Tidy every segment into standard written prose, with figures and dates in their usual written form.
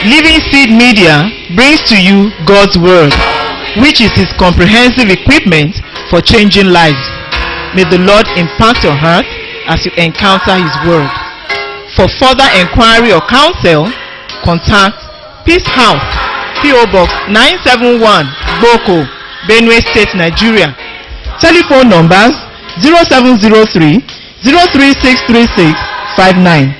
Living Seed Media brings to you God's Word, which is His comprehensive equipment for changing lives. May the Lord impact your heart as you encounter His Word. For further inquiry or counsel, contact Peace House, P.O. Box 971, Boko, Benue State, Nigeria. Telephone numbers 0703 0363659,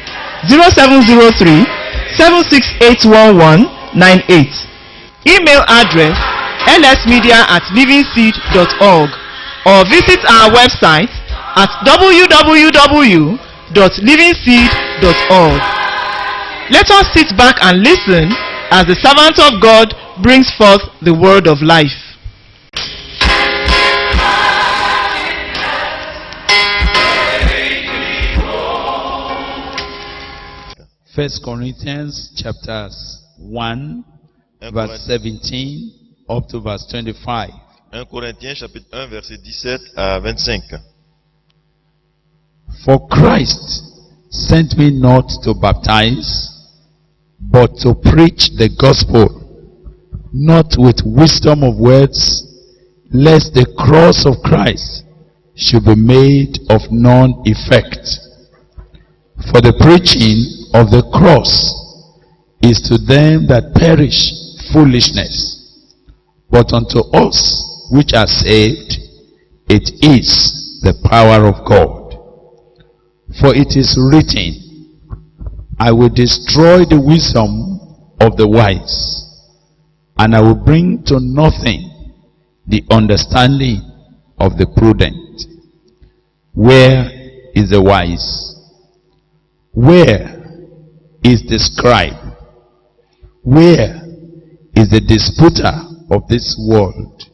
0703 7681198. Email address lsmedia@livingseed.org, or visit our website at www.livingseed.org. Let us sit back and listen as the servant of God brings forth the word of life. 1 Corinthians chapters 1 verse 17 up to verse 25. 1 Corinthiens chapitre 1 verset 17 à 25. For Christ sent me not to baptize, but to preach the gospel, not with wisdom of words, lest the cross of Christ should be made of none effect. For the preaching of the cross is to them that perish foolishness, but unto us which are saved it is the power of God. For it is written, I will destroy the wisdom of the wise, and I will bring to nothing the understanding of the prudent. Where is the wise? Where is the scribe? Where is the disputer of this world?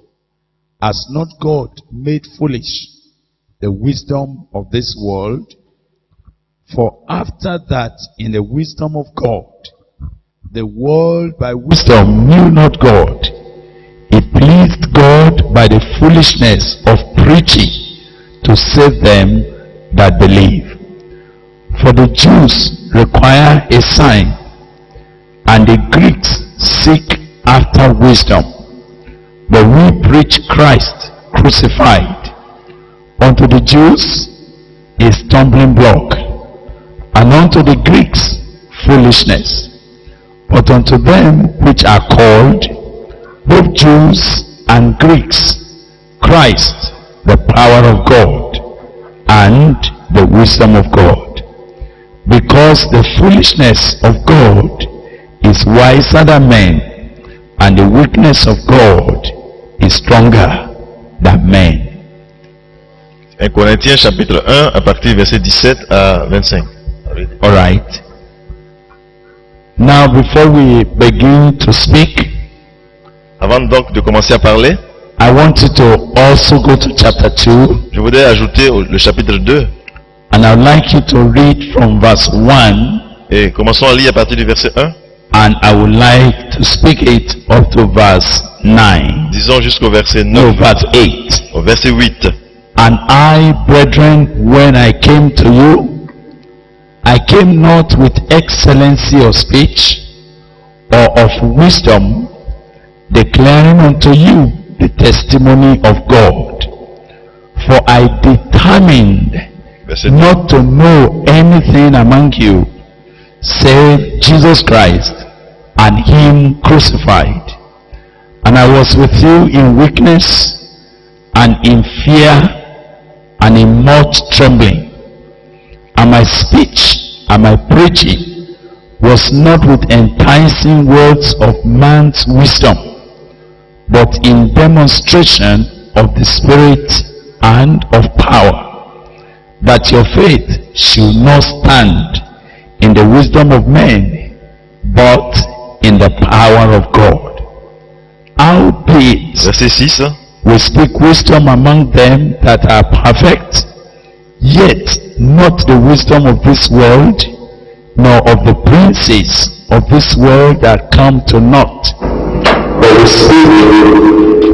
Has not God made foolish the wisdom of this world? For after that, in the wisdom of God, the world by wisdom knew not God. It pleased God by the foolishness of preaching to save them that believe. For the Jews require a sign, and the Greeks seek after wisdom. But we preach Christ crucified, unto the Jews a stumbling block, and unto the Greeks foolishness. But unto them which are called, both Jews and Greeks, Christ the power of God and the wisdom of God. Because the foolishness of God is wiser than men, and the weakness of God is stronger than men. 1 Corinthiens chapitre 1 à partir du verset 17 à 25. Alright. Now before we begin to speak, Avant donc de commencer à parler, I want you to also go to chapter 2. je voudrais ajouter le chapitre 2. And I'd like you to read from verse 1. Et commençons à lire à partir du verset 1. And I would like to speak it up to verse 9. Disons jusqu'au verset 9. No, verse 8. Au verset 8. And I, brethren, when I came to you, I came not with excellency of speech or of wisdom, declaring unto you the testimony of God. For I determined not to know anything among you save Jesus Christ and Him crucified. And I was with you in weakness and in fear and in much trembling. And my speech and my preaching was not with enticing words of man's wisdom, but in demonstration of the Spirit and of power, that your faith should not stand in the wisdom of men, but in the power of God. Howbeit, Verset 6. we speak wisdom among them that are perfect, yet not the wisdom of this world, nor of the princes of this world that come to naught. But we speak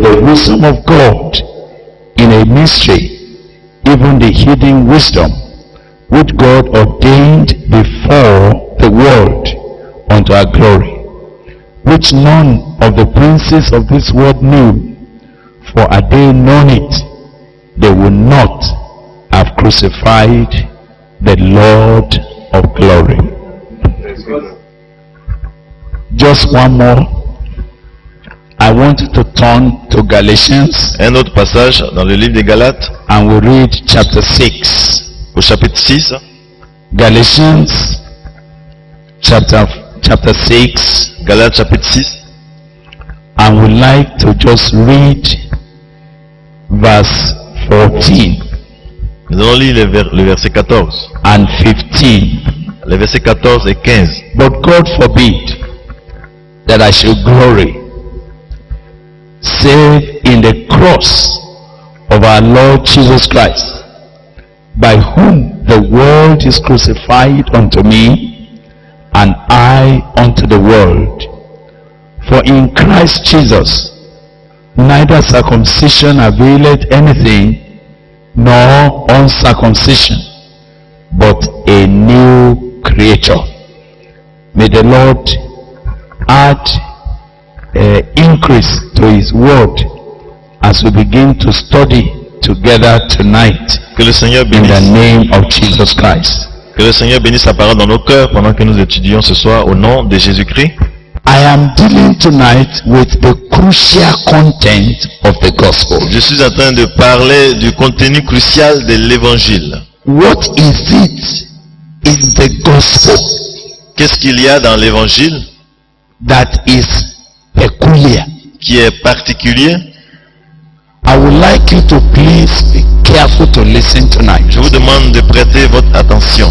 the wisdom of God in a mystery, even the hidden wisdom which God ordained before the world unto our glory. which none of the princes of this world knew, for had they known it, they would not have crucified the Lord of glory. Just one more. I want you to turn to Galatians. Un autre passage dans le livre des Galates, And we read chapter 6. au chapitre 6. Galatians chapter 6. Galates chapitre 6. And we like to just read verse 14 Nous allons lire le verset 14. and 15. Les versets 14 et 15. But God forbid that I should glory save in the cross of our Lord Jesus Christ, by whom the world is crucified unto me, and I unto the world. For in Christ Jesus neither circumcision availeth anything, nor uncircumcision, but a new creature. May the Lord add increase to his word as we begin to study together tonight, Que le Seigneur in the bénisse. name of Jesus Christ. Que le Seigneur bénisse sa parole dans nos cœurs pendant que nous étudions ce soir au nom de Jésus-Christ. I am dealing tonight with the crucial content of the gospel. Je suis en train de parler du contenu crucial de l'évangile. What is it in the gospel Qu'est-ce qu'il y a dans l'évangile that is peculiar? qui est particulier? I would like you to please be careful to listen tonight. Je vous demande de prêter votre attention.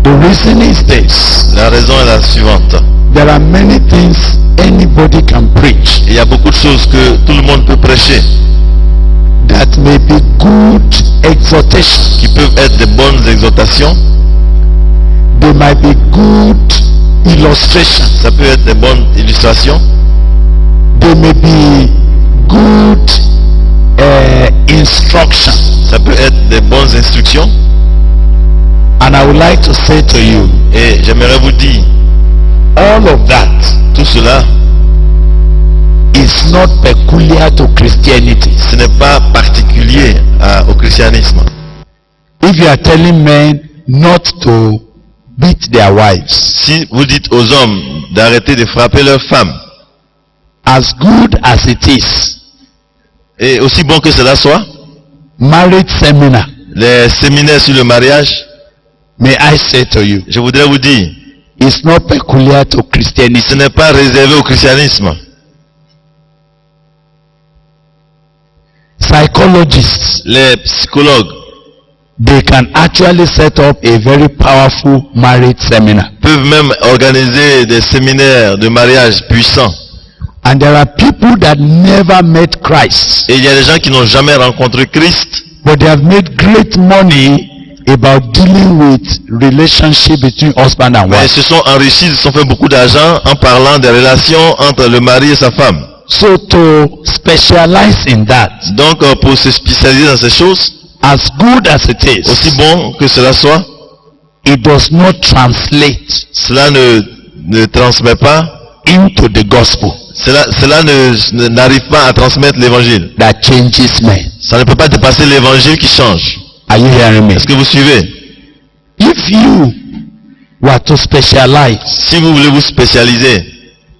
The reason is this. La raison est la suivante. There are many things anybody can preach Il y a beaucoup de choses que tout le monde peut prêcher, that may be good exhortation. qui peuvent être de bonnes exhortations. They might be good illustration. Ça peut être de bonnes illustrations. They may be good instruction. Ça peut être de bonnes instructions. And I would like to say to you, Et j'aimerais vous dire, all of that tout cela, is not peculiar to Christianity. ce n'est pas particulier au christianisme. If you are telling men not to beat their wives, Si vous dites aux hommes d'arrêter de frapper leurs femmes, as good as it is, et aussi bon que cela soit, marriage seminar, les séminaires sur le mariage, may I say to you, je voudrais vous dire, it's not peculiar to ce Christianity. n'est pas réservé au christianisme. Psychologists, Les psychologues they can actually set up a very powerful marriage seminar. peuvent même organiser des séminaires de mariage puissants. And there are people that never met Christ, Et il y a des gens qui n'ont jamais rencontré Christ, but they have made great money about dealing with relationship between husband and mais ils wife. se sont enrichis, ils se sont fait beaucoup d'argent en parlant des relations entre le mari et sa femme. So to specialize in that, Donc pour se spécialiser dans ces choses, as good as it aussi is, bon que cela soit, it does not translate cela ne transmet pas, into the gospel cela n'arrive pas à transmettre l'évangile. that changes men. Ça ne peut pas dépasser l'évangile qui change. Are you hearing me? Est-ce que vous suivez? If you were to specialize Si vous voulez vous spécialiser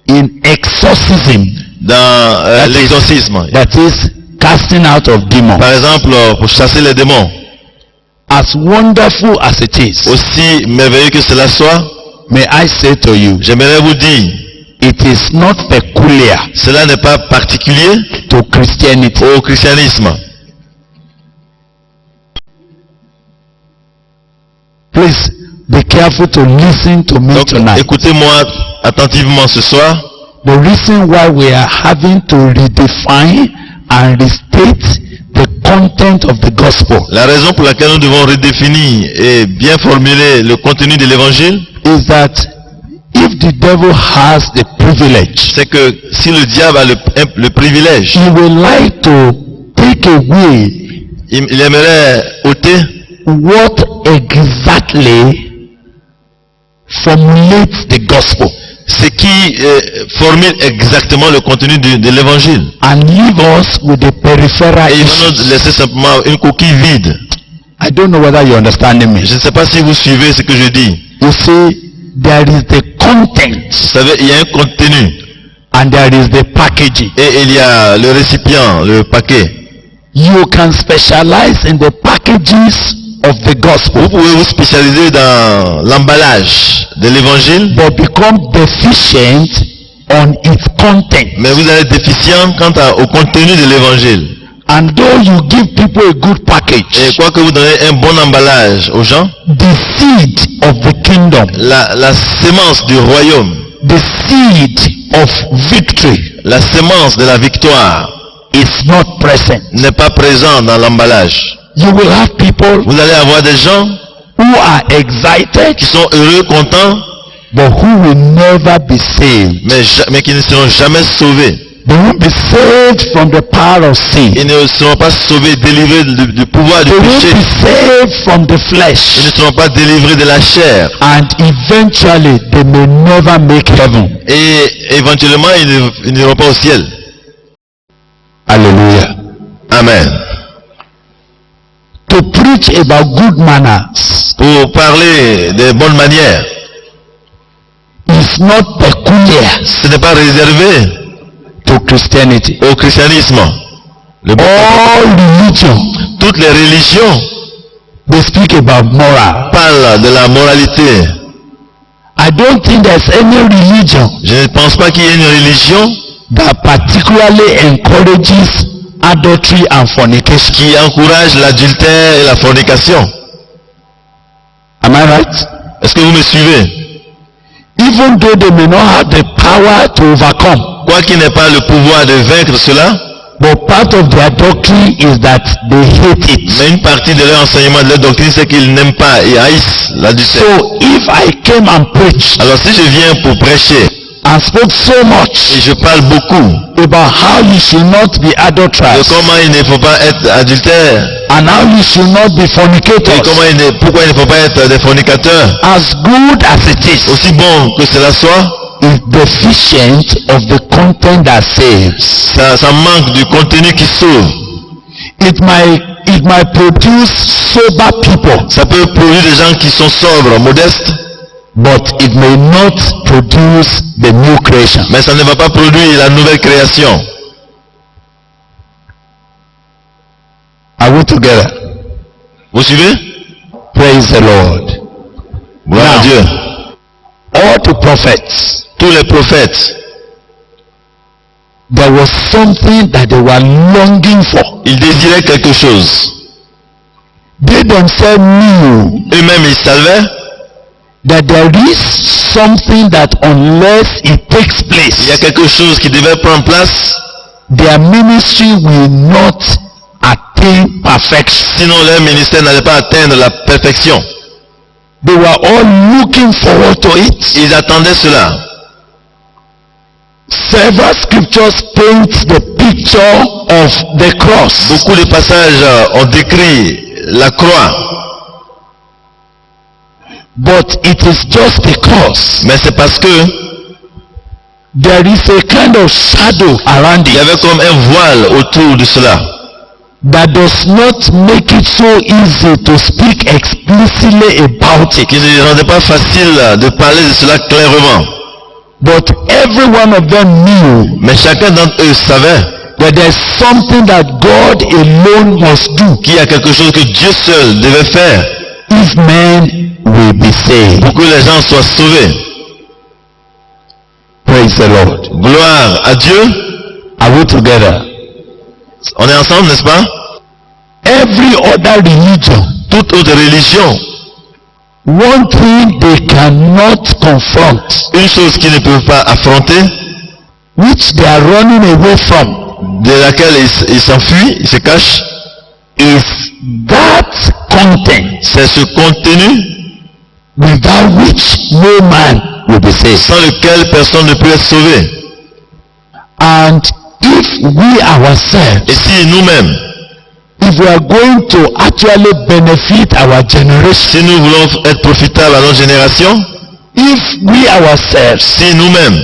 in exorcism, dans That is- l'exorcisme, that is casting out of demons, par exemple pour chasser les démons, as wonderful as it is, aussi merveilleux que cela soit, may I say to you, j'aimerais vous dire, it is not peculiar cela n'est pas particulier to Christianity. au christianisme. Please be careful to listen to me Donc tonight. écoutez-moi attentivement ce soir. The reason why we are having to redefine and restate the content of the gospel La raison pour laquelle nous devons redéfinir et bien formuler le contenu de l'évangile, is that if the devil has the privilege, c'est que si le diable a le privilège, he will like to take away il aimerait ôter what exactly formulates the gospel. ce ce qui formule exactement le contenu de l'évangile. and leave us with the peripheral Et il va issues. nous laisser simplement une coquille vide. I don't know whether you're understanding me. Je ne sais pas si vous suivez ce que je dis. You see, there is the content Vous savez, il y a un contenu and there is the packaging. et il y a le récipient, le paquet. You can specialize in the packages of the gospel, Vous pouvez vous spécialiser dans l'emballage de l'évangile, but become deficient on its content. mais vous êtes déficient quant au contenu de l'évangile. And though you give people a good Et package, quoi que vous donnez un bon emballage aux gens, the seed of the kingdom, la sémence du royaume, the seed of victory la sémence de la victoire is not present. n'est pas présente dans l'emballage. You will have people Vous allez avoir des gens who are excited, qui sont heureux, contents, but who will never be saved. mais qui ne seront jamais sauvés. They won't be saved from the power of sin. Ils ne seront pas sauvés, délivrés du pouvoir du They won't péché. be saved from the Ils flesh. ne seront pas délivrés de la chair. And eventually they may never make heaven. Et éventuellement, ils n'iront pas au ciel. Hallelujah. Amen. To preach about good manners Pour parler des bonnes manières, is not peculiar ce n'est pas réservé to Christianity. au christianisme. Le bon All religion, Toutes les religions they speak about moral. parlent de la moralité. I don't think there's any religion Je ne pense pas qu'il y ait une religion that particularly encourages adultery and fornication. qui encourage l'adultère et la fornication. Am I right? Est-ce que vous me suivez? Even though they may not have the power to overcome, Quoi qu'il n'ait pas le pouvoir de vaincre cela, but part of their doctrine is that they hate it. mais une partie de leur enseignement, de leur doctrine, c'est qu'ils n'aiment pas et haïssent l'adultère. So if I came and preached Alors si je viens pour prêcher and spoke so et much je parle beaucoup about how you should not be de adulterers comment il ne faut pas être adultère and how you should not be et fornicators, pourquoi il ne faut pas être des fornicateurs, as good as it is, aussi bon que cela soit, is deficient of the content that saves. ça manque du contenu qui sauve. It might produce sober people, Ça peut produire des gens qui sont sobres, modestes, but it may not produce the new creation. mais ça ne va pas produire la nouvelle création. Are we together? Vous suivez? Praise the Lord. Gloire à Now, Dieu. all the prophets, Tous les prophètes, there was something that they were longing for. ils désiraient quelque chose. They themselves knew Eux-mêmes, ils savaient that there is something that unless it takes qu'il y a place, quelque chose qui devait prendre place, their ministry will not attain perfection. sinon leur ministère n'allait pas atteindre la perfection. They were all looking forward to it. Ils attendaient cela. Several scriptures paint the picture of the cross. Beaucoup de passages ont décrit la croix, But it is just the cross. mais c'est parce que There is a kind of shadow around il y it avait comme un voile autour de cela, that does not make it so easy to speak explicitly about it. qui ne rendait pas facile de parler de cela clairement. But every one of them knew Mais chacun d'entre eux savait that there's something that God alone must do qu'il y a quelque chose que Dieu seul devait faire if men will be saved. pour que les gens soient sauvés. Praise the Lord. Gloire à Dieu. Are we together? On est ensemble, n'est-ce pas? Every other religion, Toute autre religion, one thing they cannot confront, une chose qu'ils ne peuvent pas affronter, which they are running away from, de laquelle ils s'enfuient, ils se cachent, is that content c'est ce contenu without which no man will be saved. sans lequel personne ne peut être sauvé. And if we ourselves, Et si nous-mêmes, if we are going to actually benefit our generation, si nous voulons être profitables à notre génération, if we ourselves, si nous-mêmes,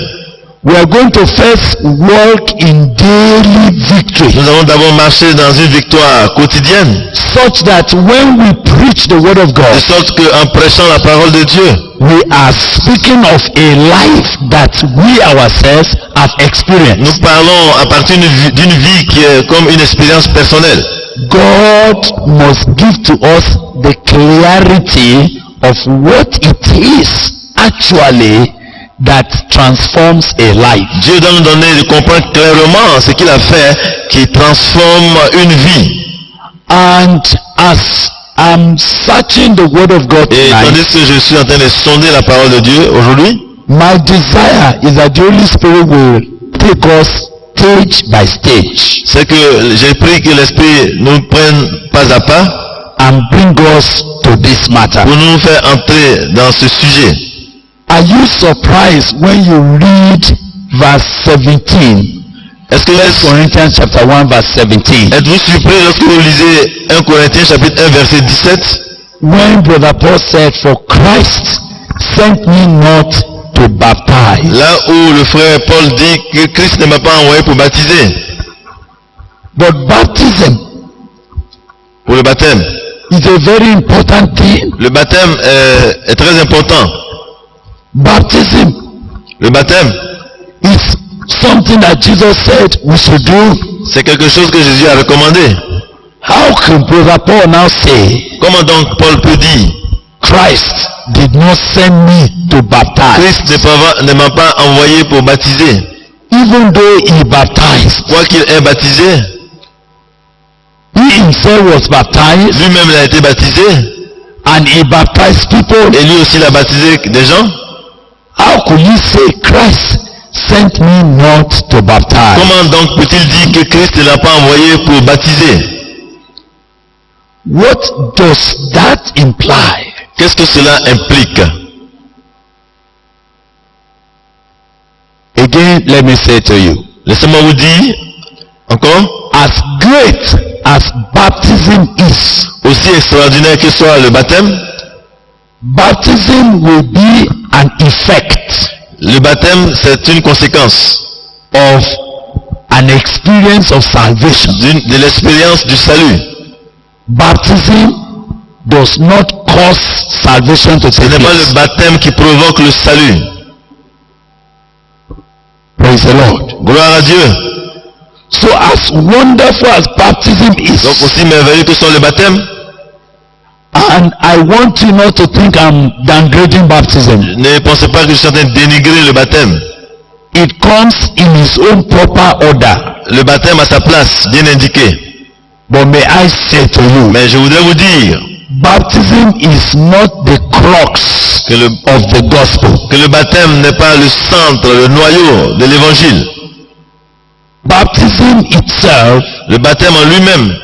we are going to first walk in daily victory, nous allons d'abord marcher dans une victoire quotidienne, such that when we preach the word of de God, sorte qu'en prêchant la parole de Dieu, we are speaking of a life that we ourselves have experienced. nous parlons à partir d'une vie qui est comme une expérience personnelle. God must give to us the clarity of what it is actually that transforms a life. Dieu doit nous donner de comprendre clairement ce qu'il a fait qui transforme une vie. And as I'm searching the word of God Et tonight, tandis que je suis en train de sonder la parole de Dieu aujourd'hui, my desire is that the Holy Spirit will take us stage by stage c'est que j'ai pris que l'Esprit nous prenne pas à pas and bring us to this matter. pour nous faire entrer dans ce sujet. Are you surprised when you read verse 17? Est-ce que 1 Corinthians chapter 1 verse 17. êtes-vous surpris lorsque vous lisez 1 Corinthiens chapitre 1 verset 17? When Brother Paul said, "For Christ sent me not to baptize." Là où le frère Paul dit que Christ ne m'a pas envoyé pour baptiser, But baptism pour le baptême. is a very important thing. Le baptême est très important. Baptism Le baptême, is something that Jesus said we should do. c'est quelque chose que Jésus a recommandé. How can Brother Paul now say, Comment donc Paul peut dire Christ did not send me to baptize? Christ ne m'a pas envoyé pour baptiser? Even though he baptized, Quoi qu'il ait baptisé, he himself was baptized lui-même il a été baptisé and he baptized people. et lui aussi il a baptisé des gens. How could he say Christ sent me not to baptize? Comment donc peut-il dire que Christ ne l'a pas envoyé pour baptiser? What does that imply? Qu'est-ce que cela implique? Again, let me say to you, Laissez-moi vous dire encore, as great as baptism is, aussi extraordinaire que soit le baptême, baptism will be an effect le baptême c'est une conséquence of an experience of salvation. de l'expérience du salut. Baptism does not cause salvation to Ce take n'est pas place. le baptême qui provoque le salut. Praise the Lord. Gloire à Dieu. So as wonderful as baptism is, Donc aussi merveilleux que soit le baptême, and I want you not to think I'm downgrading baptism. ne pensez pas que je suis en train de dénigrer le baptême. It comes in its own proper order. Le baptême à sa place, bien indiqué. But may I say to you, Mais je voudrais vous dire baptism is not the crux que of the gospel. le baptême n'est pas le centre, le noyau de l'évangile. Baptism itself, Le baptême en lui-même,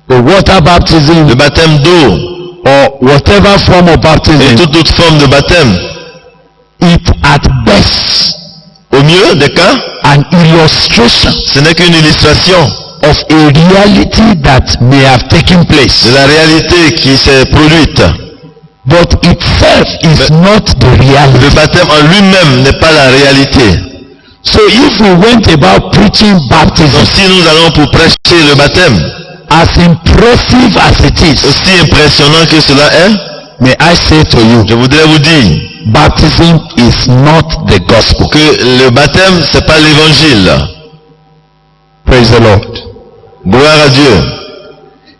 the water baptism le baptême d'eau or whatever form of et baptism, toute autre forme de baptême, it at best au mieux des cas, an illustration ce n'est qu'une illustration of a reality that may have taken place. de la réalité qui s'est produite. But itself is not the Le reality. baptême en lui-même n'est pas la réalité. So if we went about preaching Donc baptism, si nous allons pour prêcher le baptême, as impressive as it is, aussi impressionnant que cela est, may I say to you, je voudrais vous dire baptism is not the gospel. que le baptême c'est pas l'évangile. Praise the Lord. Gloire à Dieu.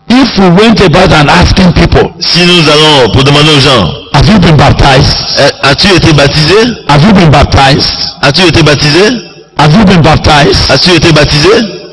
If we went about and asking people, Si nous allons pour demander aux gens, have you been baptized? as-tu été baptisé? Have you been baptized? As-tu été baptisé? Have you been baptized? As-tu été baptisé?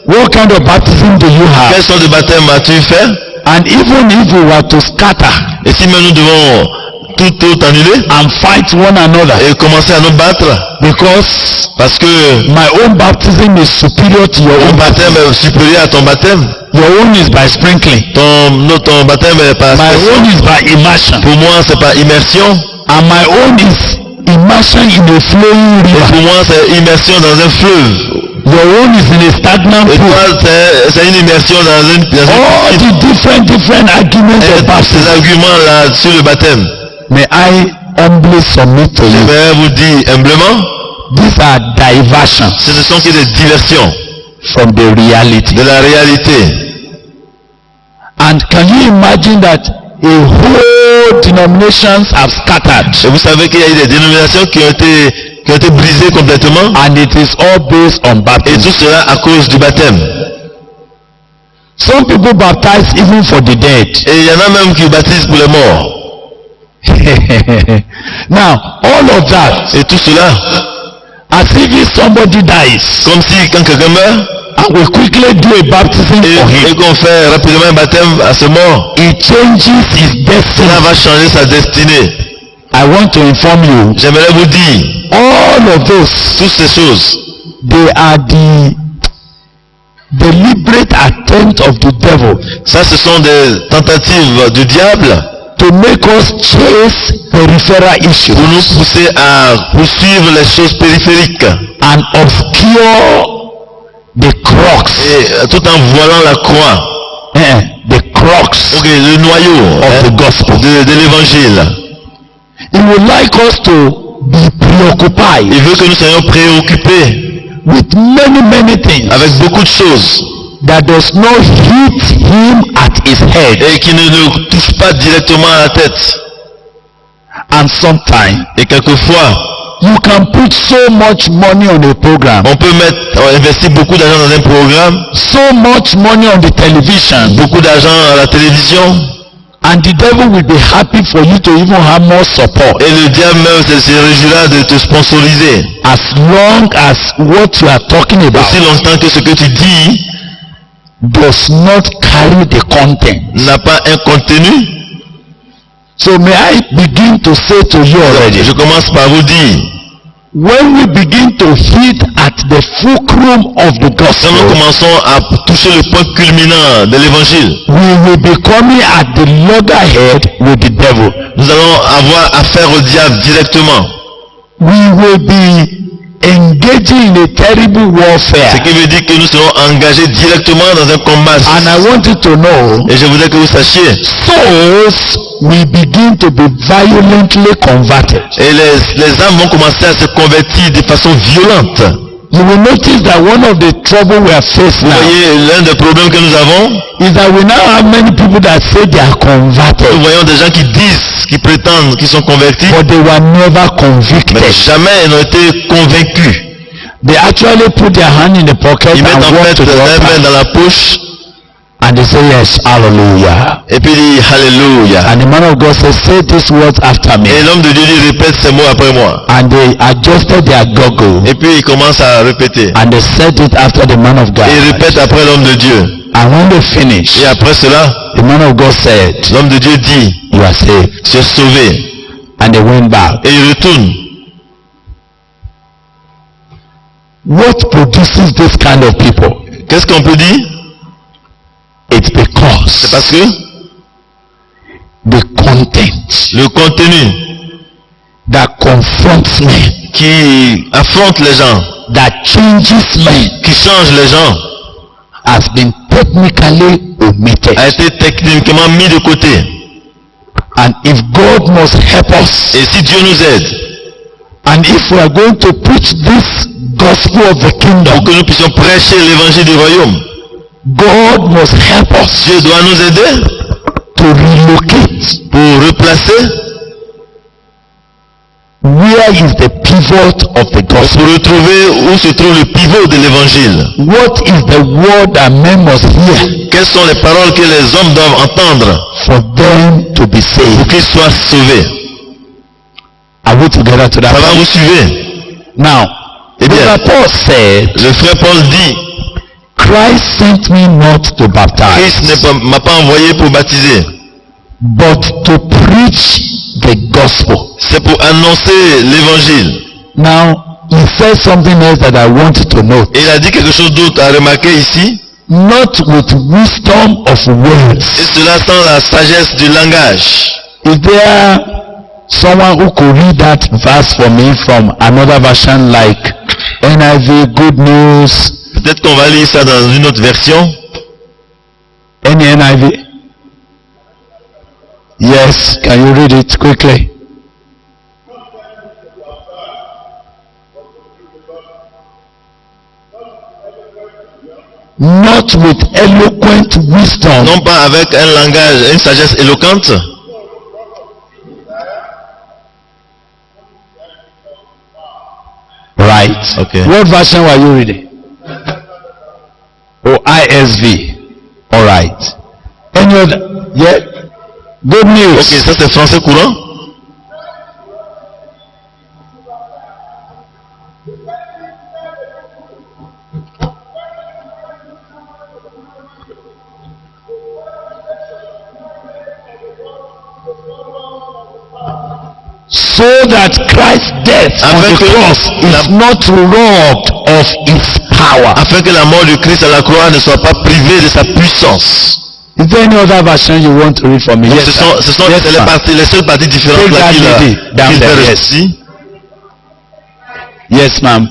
What kind of baptism do you Quelle have? sorte de baptême as-tu fait? And even if we were to scatter Et si même nous devons tout annuler and fight one another, et commencer à nous battre, because parce que my own baptism is superior to your ton own baptême baptism. est supérieur à ton baptême, Your own is by sprinkling. ton baptême est par My own is by immersion. pour moi c'est par immersion, And my own is immersion in a flowing et pour river. moi c'est immersion dans un fleuve, Your own is in a stagnant et pool. toi c'est une immersion dans une All piscine. the different arguments Et of ces baptism. arguments là sur le baptême, May I humbly submit to Je you. vais vous dire humblement, These are diversions ce ne sont que des diversions from the reality. de la réalité. And can you imagine that a whole denominations have scattered? Et vous savez qu'il y a eu des dénominations qui ont été brisées complètement. And it is all based on Et baptism. tout cela à cause du baptême. Some people baptize even for the dead. Et il y en a même qui baptisent pour les morts. Now, all of that, Et tout cela, as if somebody dies, comme si quand quelqu'un meurt, and we quickly do a baptism for et him, qu'on fait rapidement un baptême à ce mort, it changes his destiny. cela va changer sa destinée. I want to inform you, J'aimerais vous dire, all of those, toutes ces choses, they are the deliberate attempt of the devil ça ce sont des tentatives du diable to make us chase peripheral issues pour nous pousser à poursuivre les choses périphériques and obscure the crux, et tout en voilant la croix, the crux ok, le noyau of the gospel. de l'évangile. He would like us to be preoccupied Il veut que nous soyons préoccupés with many things avec beaucoup de choses that does not hit him at his head. et qui ne le touchent pas directement à la tête. And sometimes Et quelquefois, you can put so much money on a program, on peut investir beaucoup d'argent dans un programme, so much money on the television, beaucoup d'argent à la télévision, and the devil will be happy for you to even have more support, et le diable même se réjouira de te sponsoriser. as long as what you are talking about Aussi longtemps que ce que tu dis does not carry the content. n'a pas un contenu. So may I begin to say to you already, Je commence par vous dire, when we begin to hit at the fulcrum of the quand nous gospel, commençons à toucher le point culminant de l'évangile, we will be coming at the loggerhead with the devil. nous allons avoir affaire au diable directement. We will be engaging in a terrible Ce warfare. qui veut dire que nous serons engagés directement dans un combat. And I want you to know, Et je voudrais que vous sachiez, souls will begin to be violently converted. et les âmes vont commencer à se convertir de façon violente. You will notice that one of the trouble we are facing Vous now voyez, l'un des problèmes que nous avons, is that we now have many people that say they are nous converted, voyons des gens qui disent, qui prétendent qu'ils sont convertis, but they were never convicted. mais jamais ils n'ont été convaincus. They actually put their hand in the pocket Ils mettent and en walk fait to the la main altar, dans la poche, and they say yes, hallelujah. et puis ils disent Alléluia. And the man of God says, say these words after me. Et l'homme de Dieu dit, répète ces mots après moi. And they adjusted their goggle Et puis il commence à répéter. and they said it after the man of God. Et il répète après l'homme de Dieu. And when they finished, Et après cela, the man of God said, l'homme de Dieu dit, you are saved. tu es sauvé. And they went back. Et il retourne. What produces this kind of people? Qu'est-ce qu'on peut dire? It's C'est because parce que the content le contenu that confronts men, qui affronte les gens, that changes men, qui change les gens, has been technically omitted. a été techniquement mis de côté. And if God must help us, Et si Dieu nous aide, and if we are going to preach this gospel of the pour kingdom, que nous puissions prêcher l'évangile du royaume, God must help us Dieu doit nous aider to relocate. pour replacer, Where is the pivot of the pour gospel? retrouver où se trouve le pivot de l'évangile. What is the word that men must hear Quelles sont les paroles que les hommes doivent entendre for them to be pour saved? qu'ils soient sauvés? Are we together to Ça va, that? vous suivez? Now, Eh bien, Brother Paul said, le frère Paul dit, Christ sent me not to baptize, Christ ne m'a pas envoyé pour baptiser. but to preach the gospel. C'est pour annoncer l'évangile. Now, he said something else that I want you to note. Et il a dit quelque chose d'autre à remarquer ici. Not with wisdom of Et words. cela sans la sagesse du langage. Is there someone who could read that verse for me from another version like NIV, Good News, Peut-être qu'on va lire ça dans une autre version. any NIV? Yes, can you read it quickly? not with eloquent wisdom. Non pas avec un langage, une sagesse éloquente. Right. Okay. What version were you reading? Oh, ISV. All right. Any other? Yeah. Good news. Ok, ça c'est français courant. So that Christ's death on the cross is not robbed of its power. Afin que la mort de Christ à la croix ne soit pas privée de sa puissance. Is there any other version you want to read for me? Donc Yes, ce sont yes, les seules parties différentes Take là that qu'il lady down fait there, yes. ici. Yes, ma'am.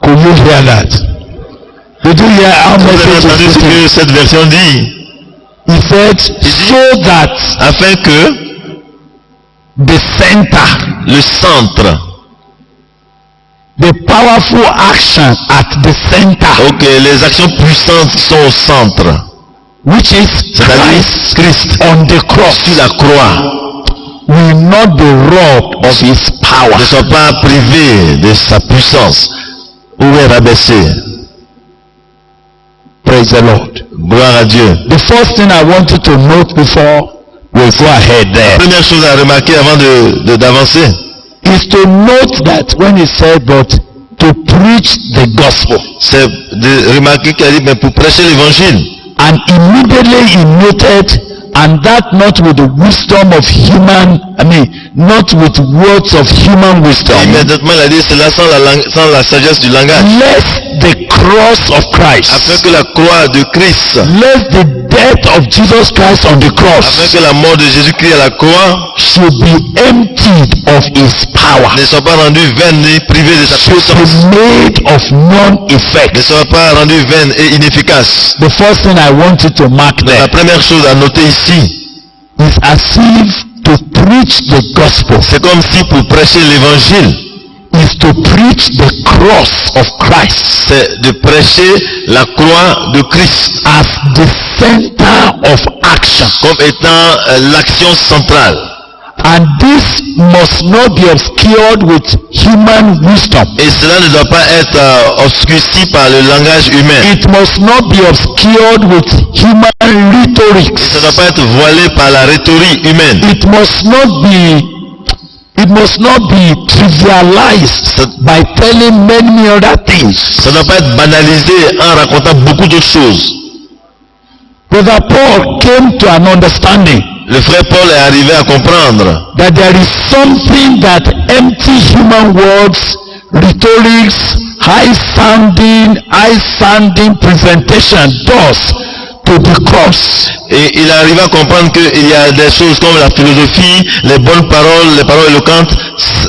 Could you hear that? Did you hear how Vous avez message entendu is ce written? que cette version dit? He said, so that Afin que the center, le centre, the powerful action at the center, ok, les actions puissantes qui sont au centre, which is c'est-à-dire Christ on the cross, sur la croix, will not be robbed of his power. ne soit pas privé de sa puissance ou est rabaissé. Praise the Lord. Gloire à Dieu. The first thing I want you to note before we go ahead La there première chose à remarquer avant d'avancer, is to note that when he said, but to preach the gospel, c'est de remarquer qu'il a dit, mais pour prêcher l'évangile. and immediately he noted, and that not with the wisdom of human, not with words of human wisdom, Immédiatement, il a dit, cela sans la sagesse du langage. lest the cross of Christ, Afin que la croix de Christ, lest the death of Jesus Christ on the afin cross que la mort de Jésus-Christ à la croix should be emptied of his power, ne soit pas rendue vaine ni privée de sa should puissance, be made of non-effect. ne soit pas rendue vaine et inefficace. The first thing I want you to mark La there première chose à noter ici, is as if to preach the gospel c'est comme si pour prêcher l'évangile, is to preach the cross of Christ c'est de prêcher la croix de Christ as the center of action. comme étant l'action centrale. And this must not be obscured with human wisdom. Et cela ne doit pas être obscurci par le langage humain. It must not be obscured with human rhetoric. Ça ne doit pas être voilé par la rhétorique humaine. It must not be trivialized by telling many other things. Ça ne doit pas être banalisé en racontant beaucoup d'autres choses. Brother Paul came to an understanding Le frère Paul est arrivé à comprendre that there is something that empty human words, rhetorics, high-sounding presentation does to the cross. et il est arrivé à comprendre qu'il y a des choses comme la philosophie, les bonnes paroles, les paroles éloquentes,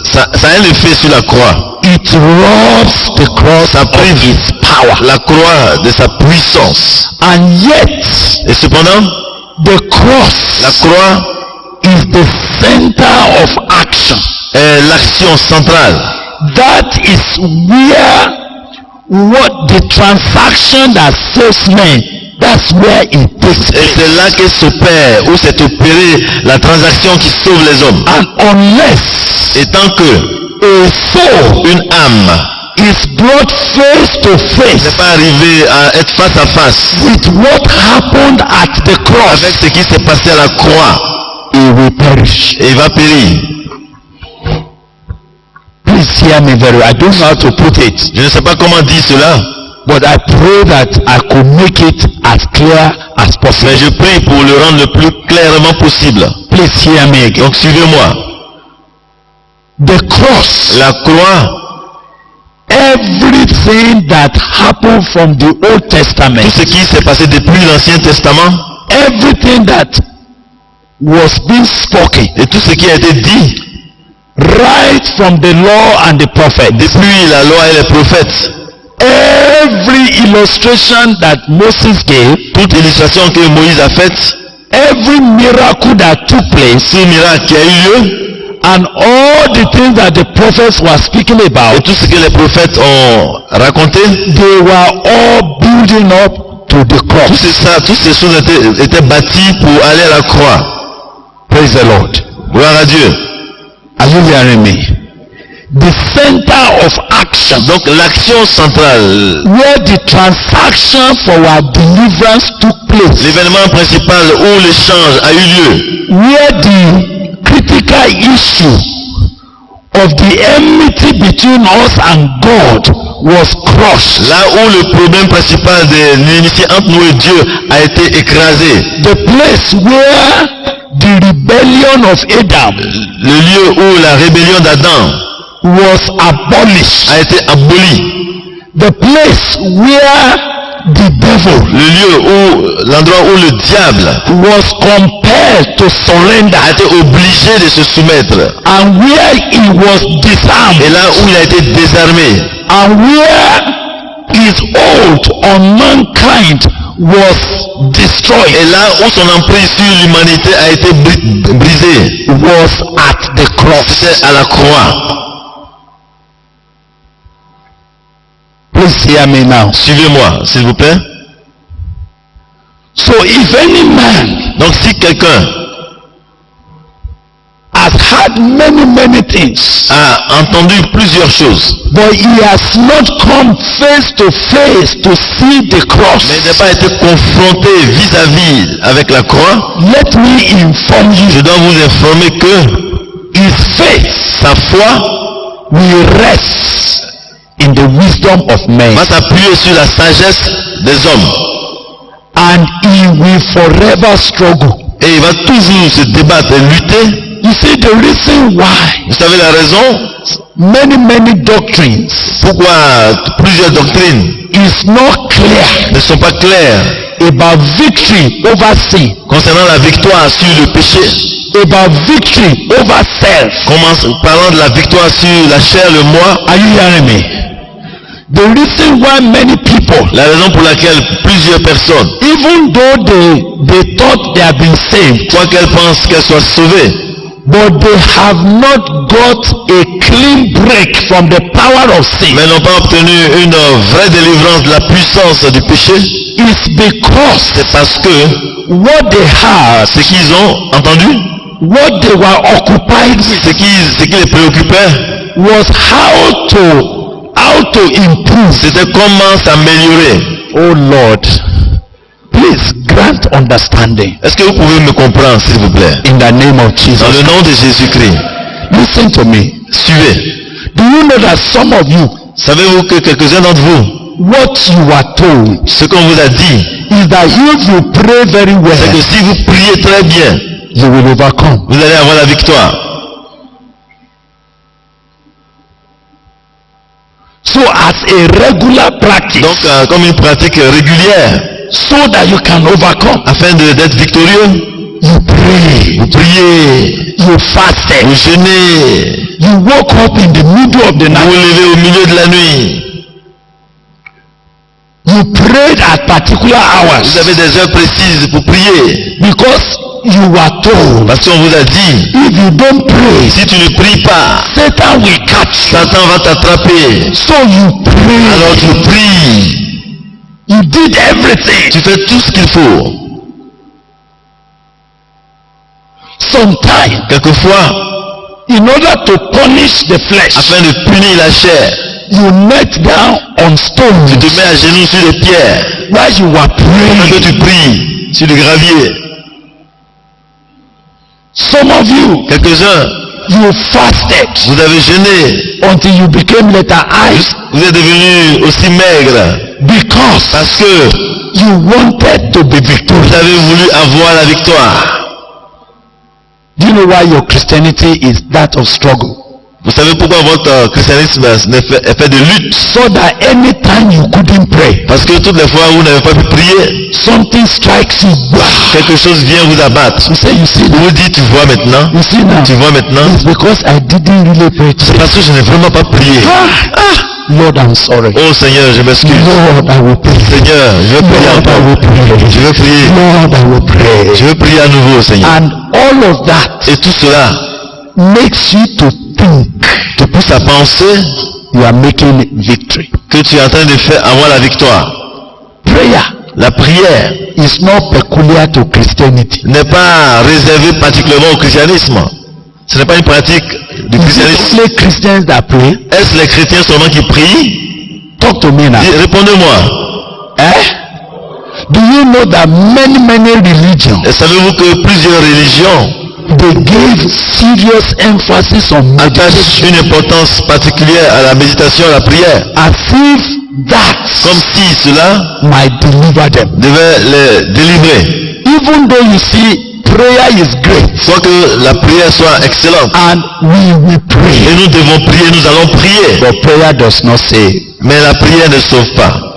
ça a un effet sur la croix. It robs the cross Ça of prive its power. la croix de sa puissance. And yet, Et cependant, the la cross croix is the center of action. est l'action centrale. That is where what the transaction that saves men, that's where it takes Et place. c'est là que s'opère, où s'est opérée la transaction qui sauve les hommes. And unless Et tant que a soul une âme is brought face to n'est face pas arrivée à être face à face with what happened at the avec cross, ce qui s'est passé à la croix, it will perish. et il va périr. Please hear me very well. I don't know how to put it, Je ne sais pas comment dire cela, but I pray that I could make it as clear as possible. mais je prie pour le rendre le plus clairement possible. Please hear me again. Donc suivez-moi. The cross, La croix, everything that happened from the Old tout Testament, ce qui s'est passé depuis l'Ancien Testament, everything that was being spoken Et tout ce qui a été dit right from the law and the prophets. depuis la loi et les prophètes, Every illustration that Moses gave, toute illustration que Moïse a faite, every miracle that took place, tout miracle qui a eu lieu, and all the things that the prophets were speaking et about, tout ce que les prophètes ont raconté, they were all building up to the cross. toutes ces choses étaient bâties pour aller à la croix. Praise the Lord. Gloire à Dieu. Are you hearing me? The center of action, Donc l'action centrale, where the transaction for our deliverance took place, l'événement principal où l'échange a eu lieu, where the critical issue of the enmity between us and God was crushed. là où le problème principal de l'inimitié entre nous et Dieu a été écrasé, The place where the rebellion of Adam le lieu où la rébellion d'Adam was abolished. a été abolie, The place where the devil le lieu où, l'endroit où le diable was compelled to surrender, a été obligé de se soumettre, and where he was et disarmed, là où il a été désarmé, and where his hold on mankind was destroyed, et là où son emprise sur l'humanité a été brisée, was at the cross. c'est à la croix. Please hear me now. Suivez-moi, s'il vous plaît. So if any man Donc si quelqu'un has had many things, a entendu plusieurs choses, but he has not come face to see the mais cross, n'a pas été confronté vis-à-vis avec la croix, let me inform je you, dois vous informer que his faith sa foi will rest in the wisdom of men, va s'appuyer sur la sagesse des hommes, and he will forever struggle. et il va toujours se débattre et lutter. You see, the reason why Vous savez la raison many doctrines pourquoi plusieurs doctrines is not clear ne sont pas claires about victory over sin, concernant la victoire sur le péché, about victory over self. parlant de la victoire sur la chair, le moi. Are you hearing me? The reason why many people, La raison pour laquelle plusieurs personnes, even though they thought they have been saved, quoi qu'elles pensent qu'elles soient sauvées, but they have not got a clean break from the power of sin, mais n'ont pas obtenu une vraie délivrance de la puissance du péché, it's because c'est parce que what they had, ce qu'ils ont entendu, what they were occupied with, ce qui les préoccupait, was how to improve. c'était comment s'améliorer. Oh Lord, please grant understanding Est-ce que vous pouvez me comprendre, s'il vous plaît? in the name of Dans Jesus. le nom de Jésus-Christ, Listen to me. suivez. Do you know that some of you, Savez-vous que quelques-uns d'entre vous, what you were told ce qu'on vous a dit, is that if you pray very c'est well, que si vous priez très bien, you will overcome. vous allez avoir la victoire. So as a regular practice, Donc, comme une pratique régulière, so that you can overcome, afin d'être victorieux, you pray, vous priez, you fasted, vous jeûnez, you woke up in the middle of the vous night, vous levez au milieu de la nuit, you prayed at particular vous hours, avez des heures précises pour prier, because you were told, parce qu'on vous a dit, if you don't pray, si tu ne pries pas, Satan will catch you. Satan va t'attraper. So you pray, Alors tu pries, you did everything. tu fais tout ce qu'il faut. Sometimes, Quelquefois, in order to punish the flesh, afin de punir la chair, you knelt down on stones tu te mets à genoux sur les pierres, while you were pendant que praying. tu pries sur le gravier. Some of you, Quelques-uns, you fasted vous avez jeûné, until you became letter I, vous êtes devenus aussi maigres, because parce que you wanted to be vous victorious. avez voulu avoir la victoire. Do you know why your Christianity is that of struggle? Vous savez pourquoi votre christianisme est fait de lutte? So that anytime you couldn't pray. Parce que toutes les fois où vous n'avez pas pu prier, Something strikes you. quelque chose vient vous abattre. You say, you see Vous now. vous dites, tu vois maintenant. You see now. Tu vois maintenant. It's because I didn't really pray. C'est parce que je n'ai vraiment pas prié. Lord, I'm sorry. Oh Seigneur, je m'excuse. Lord, I will pray. Seigneur, je veux prier Lord, I encore. will pray. Je veux prier. Lord, I will pray. Je veux prier à nouveau, Seigneur. And all of that Et tout cela makes you to think te pousse à penser you are making victory. que tu es en train de faire avoir la victoire. Prayer La prière is not peculiar to Christianity. n'est pas réservée particulièrement au christianisme. Ce n'est pas une pratique du Is christianisme. it only Christians that pray? Est-ce les chrétiens seulement qui prient? Talk to me now. Répondez-moi. Do you know that many religions, Et savez-vous que plusieurs religions they gave serious emphasis on attachent une importance particulière à la méditation, à la prière, as if that comme si cela might deliver them. devait les délivrer. Even though you see prayer is great Soit que la prière soit excellente. and we will Et pray, nous devons prier, nous allons prier. but prayer does not save. Mais la prière ne sauve pas.